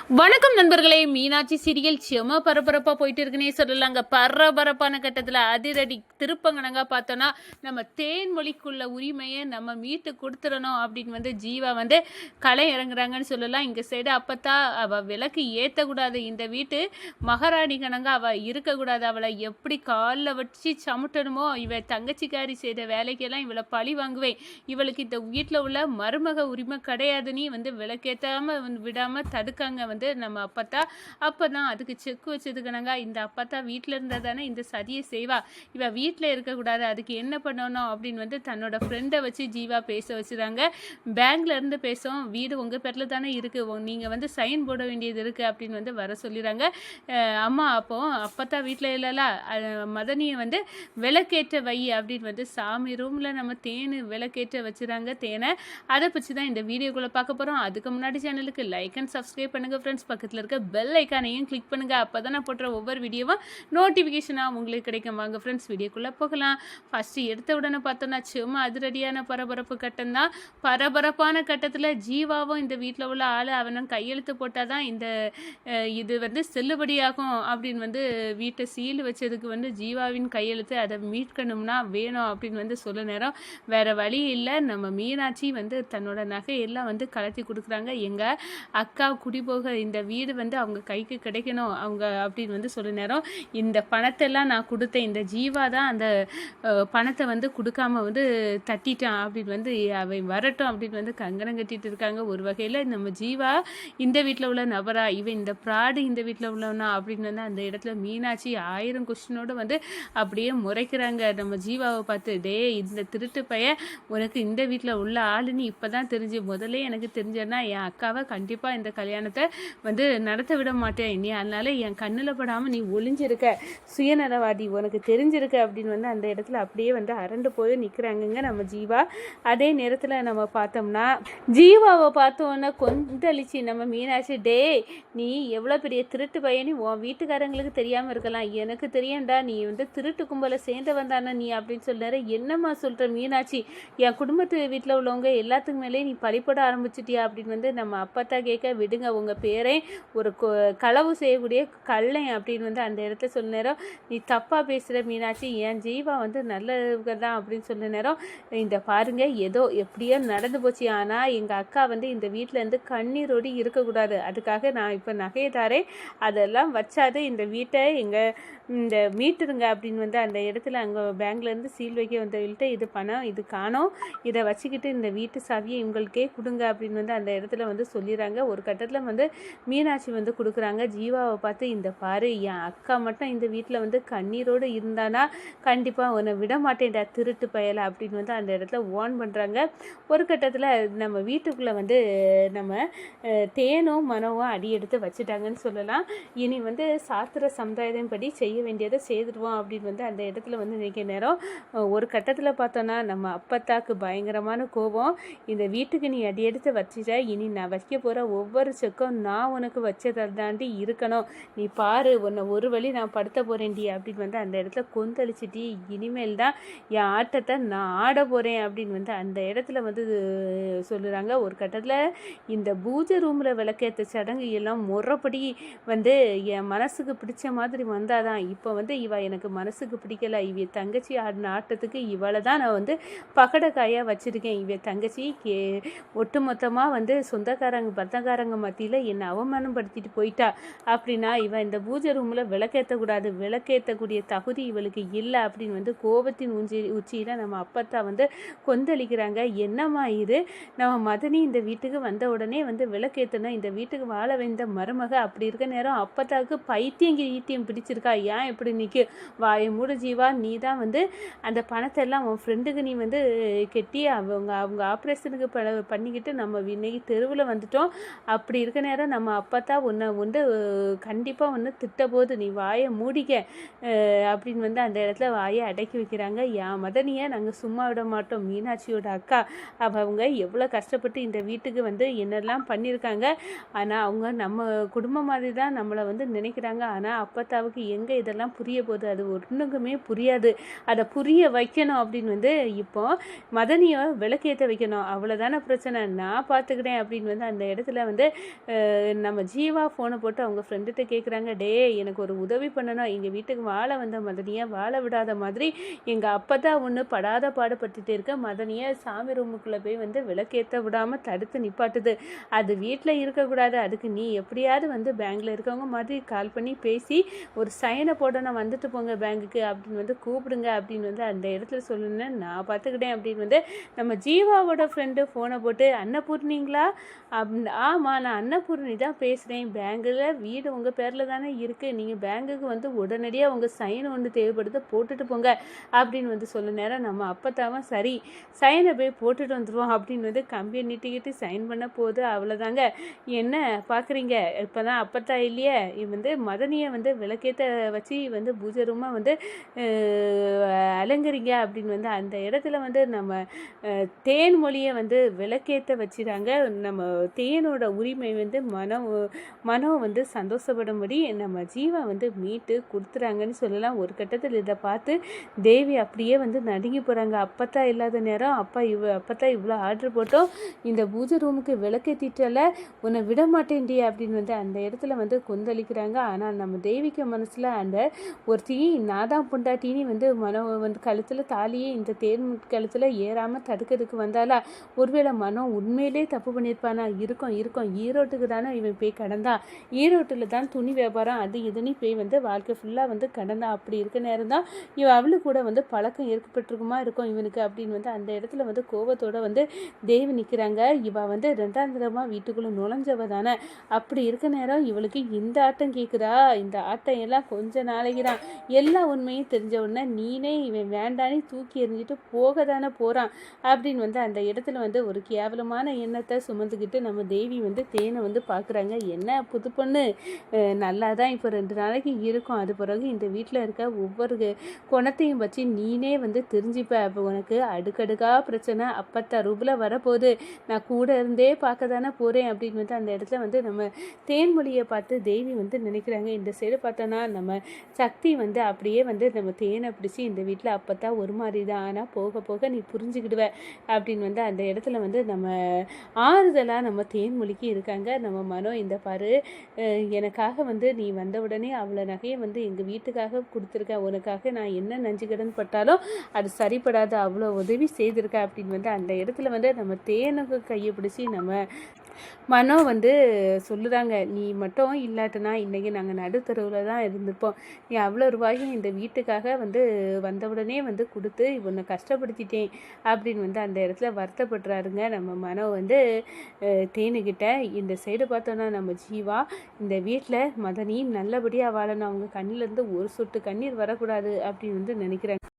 வணக்கம் நண்பர்களே. மீனாட்சி சீரியல் செம பரபரப்பாக போயிட்டு இருக்குன்னே சொல்லலாங்க. பரபரப்பான கட்டத்தில் அதிரடி திருப்பங்கனங்க பார்த்தோன்னா, நம்ம தேன்மொழிக்குள்ள உரிமையை நம்ம மீட்டு கொடுத்துடணும் அப்படின்னு ஜீவா களை இறங்குறாங்கன்னு சொல்லலாம். இங்கே சைடு அப்பத்தா அவள் விளக்கு ஏற்றக்கூடாது, இந்த வீட்டு மகாராணி கணங்க அவள் இருக்கக்கூடாது, அவளை எப்படி காலில் வச்சு சமுட்டணுமோ, இவள் தங்கச்சிக்காரி செய்த வேலைக்கெல்லாம் இவளை பழி வாங்குவேன், இவளுக்கு இந்த வீட்டில் உள்ள மருமக உரிமை கிடையாதுன்னு விளக்கேற்றாமல் விடாமல் தடுக்காங்க நம்ம அப்பத்தா. அப்பதான் அதுக்கு செக் வச்சதுக்குனாங்க, இந்த அப்பத்தா வீட்டில் இருந்தால் தானே இந்த சதியை செய்வா, இவ வீட்டில் இருக்கக்கூடாது, அதுக்கு என்ன பண்ணணும் அப்படின்னு தன்னோட ஃப்ரெண்டை வச்சு ஜீவா பேச வச்சுறாங்க. பேங்க்ல இருந்து பேசும், வீடு உங்கள் பேரில் தானே இருக்குது, நீங்கள் சைன் போட வேண்டியது இருக்குது அப்படின்னு வர சொல்லிடுறாங்க. அம்மா அப்போ அப்பத்தா வீட்டில் இல்லைல்ல, மதனியை விளக்கேற்ற வை அப்படின்னு சாமி ரூமில் நம்ம தேனு விளக்கேற்ற வச்சுறாங்க. தேனை அதை பற்றி தான் இந்த வீடியோக்குள்ளே பார்க்க போகிறோம். அதுக்கு முன்னாடி சேனலுக்கு லைக் அண்ட் சப்ஸ்கிரைப் பண்ணுங்கள் ஃப்ரெண்ட்ஸ். பக்கத்தில் இருக்க பெல் ஐக்கானையும் கிளிக் பண்ணுங்கள், அப்போ தான் நான் போடுற ஒவ்வொரு வீடியோவும் நோட்டிஃபிகேஷனாக உங்களுக்கு கிடைக்கும். வாங்க ஃப்ரெண்ட்ஸ் வீடியோக்குள்ளே போகலாம். ஃபஸ்ட்டு எடுத்த உடனே பார்த்தோன்னா சும்மா அதிரடியான பரபரப்பு கட்டம் தான். பரபரப்பான கட்டத்தில் ஜீவாவும் இந்த வீட்டில் உள்ள ஆள் அவனும் கையெழுத்து போட்டால் தான் இந்த இது செல்லுபடியாகும் அப்படின்னு வீட்டை சீல் வச்சதுக்கு ஜீவாவின் கையெழுத்து, அதை மீட்கணும்னா வேணும் அப்படின்னு சொல்ல நேரம் வேறு வழி இல்லை. நம்ம மீனாட்சி தன்னோட நகையெல்லாம் கலத்தி கொடுக்குறாங்க. எங்கள் அக்கா குடிபோக இந்த வீடு அவங்க கைக்கு கிடைக்கணும் அவங்க அப்படின்னு சொல்ல நேரம், இந்த பணத்தெல்லாம் நான் கொடுத்தேன், இந்த ஜீவா தான் அந்த பணத்தை கொடுக்காம தட்டிட்டான் அப்படின்னு அவை வரட்டும் அப்படின்னு கங்கணம் கட்டிட்டு இருக்காங்க. ஒரு வகையில் நம்ம ஜீவா இந்த வீட்டில் உள்ள நபரா, இவன் இந்த ப்ராடு இந்த வீட்டில் உள்ளவனா அப்படின்னு அந்த இடத்துல மீனாட்சி 1000 கொஸ்டினோடு அப்படியே முறைக்கிறாங்க நம்ம ஜீவாவை பார்த்து. டே இந்த திருட்டு பையன், உனக்கு இந்த வீட்டில் உள்ள ஆளுன்னு இப்போ தான் தெரிஞ்சு, முதல்ல எனக்கு தெரிஞ்சேன்னா என் அக்காவை கண்டிப்பாக இந்த கல்யாணத்தை நடத்த விட மாட்டேன், நீ அதனால என் கண்ணில் படாமல் நீ ஒளிஞ்சிருக்க, சுயநலவாதி, உனக்கு தெரிஞ்சிருக்க அப்படின்னு அந்த இடத்துல அப்படியே அரண்டு போய் நிற்கிறாங்கங்க நம்ம ஜீவா. அதே நேரத்தில் நம்ம பார்த்தோம்னா ஜீவாவை பார்த்தோன்னா கொந்தளிச்சு நம்ம மீனாட்சி, டே நீ எவ்வளோ பெரிய திருட்டு பையனி உன் வீட்டுக்காரங்களுக்கு தெரியாமல் இருக்கலாம், எனக்கு தெரியண்டா, நீ திருட்டு கும்பலை சேர்ந்தவன் தானே நீ அப்படின்னு சொல்லினாரு. என்னம்மா சொல்கிற மீனாட்சி, என் குடும்பத்து வீட்டில் உள்ளவங்க எல்லாத்துக்கு மேலே நீ பழிப்பட ஆரம்பிச்சிட்டியா அப்படின்னு நம்ம அப்பத்தா கேட்க, விடுங்க உங்கள் பேரே ஒரு களவு செய்யக்கூடிய கள்ளன் அப்படின்னு அந்த இடத்துல சொல்ல நேரம், நீ தப்பாக பேசுகிற மீனாட்சி, என் ஜீவா நல்லவங்க தான் அப்படின்னு சொல்ல நேரம், இந்த பாருங்க ஏதோ எப்படியோ நடந்து போச்சு, ஆனால் எங்கள் அக்கா இந்த வீட்டிலேருந்து கண்ணீரோடு இருக்கக்கூடாது, அதுக்காக நான் இப்போ நகையை தாரேன், அதெல்லாம் வச்சாது இந்த வீட்டை இந்த மீட்டுருங்க அப்படின்னு அந்த இடத்துல அங்கே பேங்க்லேருந்து சீல் வைக்க வந்தவங்கள்ட்ட, இது பணம் இது காணோம், இதை வச்சுக்கிட்டு இந்த வீட்டு சாவியை இவங்களுக்கே கொடுங்க அப்படின்னு அந்த இடத்துல சொல்லிடுறாங்க. ஒரு கட்டத்தில் மீனாட்சி கொடுக்குறாங்க. ஜீவாவை பார்த்து, இந்த பாரு என் அக்கா மட்டும் இந்த வீட்டில் கண்ணீரோடு இருந்தானா கண்டிப்பாக உன்னை விட மாட்டேன்டா திருட்டு பயலை அப்படின்னு அந்த இடத்துல ஓன் பண்ணுறாங்க. ஒரு கட்டத்தில் நம்ம வீட்டுக்குள்ளே நம்ம தேனும் மனவும் அடி எடுத்து வச்சுட்டாங்கன்னு சொல்லலாம். இனி சாஸ்திர சமுதாயம் படி செய்ய வேண்டியதை செய்துடுவோம் அப்படின்னு அந்த இடத்துல நினைக்கிற நேரம், ஒரு கட்டத்தில் பார்த்தோன்னா நம்ம அப்பத்தாக்கு பயங்கரமான கோபம், இந்த வீட்டுக்கு நீ அடி எடுத்து வச்சுட்ட, இனி நான் வைக்க போகிற ஒவ்வொரு செக்கும் நான் உனக்கு வச்சதால் தாண்டி இருக்கணும், நீ பாரு உன்னை ஒரு வழி நான் படுத்த போகிறேன்டி அப்படின்னு அந்த இடத்துல கொந்தளிச்சிட்டி, இனிமேல் தான் என் ஆட்டத்தை நான் ஆட போகிறேன் அப்படின்னு அந்த இடத்துல சொல்லுறாங்க. ஒரு கட்டத்தில் இந்த பூஜை ரூமில் விளக்கேற்ற சடங்கு எல்லாம் முறைப்படி என் மனசுக்கு பிடிச்ச மாதிரி வந்தாதான், இப்போ இவ எனக்கு மனசுக்கு பிடிக்கல, இவ தங்கச்சி ஆடின ஆட்டத்துக்கு இவளை தான் நான் பகடக்காயாக வச்சுருக்கேன், இவ தங்கச்சி ஒட்டு மொத்தமாக சொந்தக்காரங்க பத்தக்காரங்க மத்தியில் என்னை அவமானப்படுத்திட்டு போயிட்டா அப்படின்னா, இவன் இந்த பூஜை ரூமில் விளக்கேற்றக்கூடாது, விளக்கேற்றக்கூடிய தகுதி இவளுக்கு இல்லை அப்படின்னு கோபத்தின் உச்சியில் நம்ம அப்பத்தா கொந்தளிக்கிறாங்க. என்னம்மா இது, நம்ம மதனி இந்த வீட்டுக்கு வந்த உடனே விளக்கேற்றணும், இந்த வீட்டுக்கு வாழ வந்த மருமக, அப்படி இருக்க நேரம் அப்பத்தாவுக்கு பைத்தியம் ஈத்தியம் பிடிச்சிருக்கா, ஏன் இப்படி நிற்க, வாய மூட ஜீவா, நீ தான் அந்த பணத்தை எல்லாம் உன் ஃப்ரெண்டுக்கு நீ கெட்டி அவங்க ஆப்ரேஷனுக்கு பண்ணிக்கிட்டு நம்ம இன்னைக்கு தெருவில் வந்துட்டோம், அப்படி இருக்க நேரம் நம்ம அப்பத்தா உன்னை கண்டிப்பாக திட்ட போது நீ வாயை மூடிக்க அப்படின்னு அந்த இடத்துல வாயை அடக்கி வைக்கிறாங்க. என் மதனியை நாங்கள் சும்மா விட மாட்டோம், மீனாட்சியோட அக்கா அவங்க எவ்வளோ கஷ்டப்பட்டு இந்த வீட்டுக்கு என்னெல்லாம் பண்ணியிருக்காங்க, ஆனால் அவங்க நம்ம குடும்பம் மாதிரி தான் நம்மளை நினைக்கிறாங்க, ஆனால் அப்பத்தாவுக்கு எங்கே இதெல்லாம் புரிய போகுது, அது ஒன்றுக்குமே புரியாது, அதை புரிய வைக்கணும் அப்படின்னு இப்போ மதனியை விளக்கேற்ற வைக்கணும், அவ்வளோதான பிரச்சனை, நான் பார்த்துக்கிறேன் அப்படின்னு அந்த இடத்துல நம்ம ஜீவா ஃபோனை போட்டு அவங்க ஃப்ரெண்டுகிட்ட கேட்குறாங்க, டே எனக்கு ஒரு உதவி பண்ணணும், எங்கள் வீட்டுக்கு வாழ வந்த மதனியை வாழ விடாத மாதிரி எங்கள் அப்பா தான் ஒன்று படாத பாடுபட்டுட்டு இருக்க மதனியை சாமி ரூமுக்குள்ளே போய் வந்து விளக்கேற்ற விடாமல் தடுத்து நிப்பாட்டுது. அது வீட்டில் இருக்கக்கூடாது, அதுக்கு நீ எப்படியாவது வந்து பேங்கில் இருக்கவங்க மாதிரி கால் பண்ணி பேசி ஒரு சைனை போடணும், வந்துட்டு போங்க பேங்குக்கு அப்படின்னு வந்து கூப்பிடுங்க அப்படின்னு வந்து அந்த இடத்துல சொல்லணுன்னு நான் பார்த்துக்கிட்டேன் அப்படின்னு வந்து நம்ம ஜீவாவோட ஃப்ரெண்டு ஃபோனை போட்டு, அன்னபூர்ணிங்களா அப்படின்னு, ஆமாம் நான் அன்னபூர்ணி தான் பேசுகிறேன், பேங்கில் வீடு உங்கள் பேரில் தானே இருக்குது, நீங்கள் பேங்குக்கு வந்து உடனடியாக உங்கள் சைன் ஒன்று தேவைப்படுது போட்டுட்டு போங்க அப்படின்னு வந்து சொல்ல நேரம் நம்ம அப்பத்தாவும் சரி சைனை போய் போட்டுட்டு வந்துடுவோம் அப்படின்னு வந்து கம்பியை நீட்டிக்கிட்டு சைன் பண்ண போகுது. அவ்வளோதாங்க. என்ன பார்க்குறீங்க, இப்போ தான் அப்பத்தா இல்லையே வந்து மதனியை வந்து விளக்கேற்ற வச்சு வந்து பூஜை ரூமாக வந்து அலங்கரிங்க அப்படின்னு வந்து அந்த இடத்துல வந்து நம்ம தேன்மொழியை வந்து விளக்கேற்ற வச்சுறாங்க. நம்ம தேனோட உரிமை வந்து மனம் வந்து சந்தோஷப்படும்படி நம்ம ஜீவா வந்து மீட்டு கொடுத்துறாங்கன்னு சொல்லலாம். ஒரு கட்டத்தில் இதை பார்த்து தேவி அப்படியே வந்து நடுங்கி போகிறாங்க. அப்பத்தா இல்லாத நேரம் அப்பத்தா இவ்வளோ ஆர்டர் போட்டோம், இந்த பூஜை ரூமுக்கு விளக்கேற்றிட்டல, உன்னை விட மாட்டேன்டி அப்படின்னு வந்து அந்த இடத்துல வந்து கொந்தளிக்கிறாங்க. ஆனால் நம்ம தேவிக்கு மனசில் அந்த ஒருத்தி நாதான் பொண்டாட்டின்னு வந்து மனம் வந்து கழுத்தில் தாலியே இந்த தேன் கழுத்தில் ஏறாமல் தடுக்கிறதுக்கு வந்தாலா, ஒருவேளை மனம் உண்மையிலே தப்பு பண்ணியிருப்பானா, இருக்கும் ஈரோட்டுக்கு தானே இவன் போய் கடந்தான், ஈரோட்டில் தான் துணி வியாபாரம் அது இதுன்னு போய் வந்து வாழ்க்கை ஃபுல்லாக வந்து கடந்தான், அப்படி இருக்க நேரம் தான் அவளுக்கு கூட வந்து பழக்கம் ஏற்பட்டிருக்குமா இருக்கும் இவனுக்கு அப்படின்னு வந்து அந்த இடத்துல வந்து கோபத்தோட வந்து தேவி நிற்கிறாங்க. இவள் வந்து 2ஆம் தரமாக வீட்டுக்குள்ளே நுழைஞ்சவ தானே, அப்படி இருக்க நேரம் இவளுக்கு இந்த ஆட்டம் கேட்குறா, இந்த ஆட்டம் எல்லாம் கொஞ்ச நாளைக்கு தான், எல்லா உண்மையும் தெரிஞ்ச உடனே நீனே இவன் வேண்டானே தூக்கி எறிஞ்சிட்டு போக தானே போகிறான் அப்படின்னு வந்து அந்த இடத்துல வந்து ஒரு கேவலமான எண்ணத்தை சுமந்துக்கிட்டு நம்ம தேவி வந்து தேனை வந்து பார்க்குறாங்க. என்ன புது பொண்ணு, நல்லா தான் இப்போ 2 நாளைக்கு இருக்கும், அது பிறகு இந்த வீட்டில் இருக்க ஒவ்வொரு குணத்தையும் வச்சு நீனே வந்து தெரிஞ்சுப்ப, அப்போ உனக்கு அடுக்கடுக்காக பிரச்சனை அப்பத்தா ரூபில் வரப்போகுது, நான் கூட இருந்தே பார்க்க தானே போகிறேன் அப்படின்னு வந்து அந்த இடத்துல வந்து நம்ம தேன்மொழியை பார்த்து தேவி வந்து நினைக்கிறாங்க. இந்த சைடு பார்த்தோன்னா நம்ம சக்தி வந்து அப்படியே வந்து நம்ம தேனை பிடிச்சி இந்த வீட்டில் அப்பத்தா ஒரு மாதிரி தான், ஆனால் போக போக நீ புரிஞ்சுக்கிடுவ அப்படின்னு வந்து அந்த இடத்துல வந்து நம்ம ஆறுதலாக நம்ம தேன்மொழிக்கு இருக்காங்க. நம்ம மனோ இந்த பாரு, எனக்காக வந்து நீ வந்த உடனே அவ்வளோ நகையை வந்து எங்கள் வீட்டுக்காக கொடுத்துருக்க, உனக்காக நான் என்ன நஞ்சு கடன் பட்டாலும் அது சரிப்படாது, அவ்வளோ உதவி செய்திருக்க அப்படின்னு வந்து அந்த இடத்துல வந்து நம்ம தேனுக்கு கையை பிடிச்சி நம்ம மனோ வந்து சொல்லுறாங்க. நீ மட்டும் இல்லாட்டினா இன்றைக்கி நாங்கள் நடுத்தருவில் தான் இருந்திருப்போம், நீ அவ்வளோ ரூபாயும் இந்த வீட்டுக்காக வந்து வந்தவுடனே வந்து கொடுத்து இவனை கஷ்டப்படுத்திட்டேன் அப்படின்னு வந்து அந்த இடத்துல வருத்தப்படுறாருங்க நம்ம மனோ வந்து தேனுக்கிட்ட. இந்த சைடு பார்த்தோன்னா நம்ம ஜீவா இந்த வீட்டில் மதனி நல்லபடியாக வாழணும், அவங்க கண்ணிலேருந்து ஒரு சொட்டு கண்ணீர் வரக்கூடாது அப்படின்னு வந்து நினைக்கிறாங்க.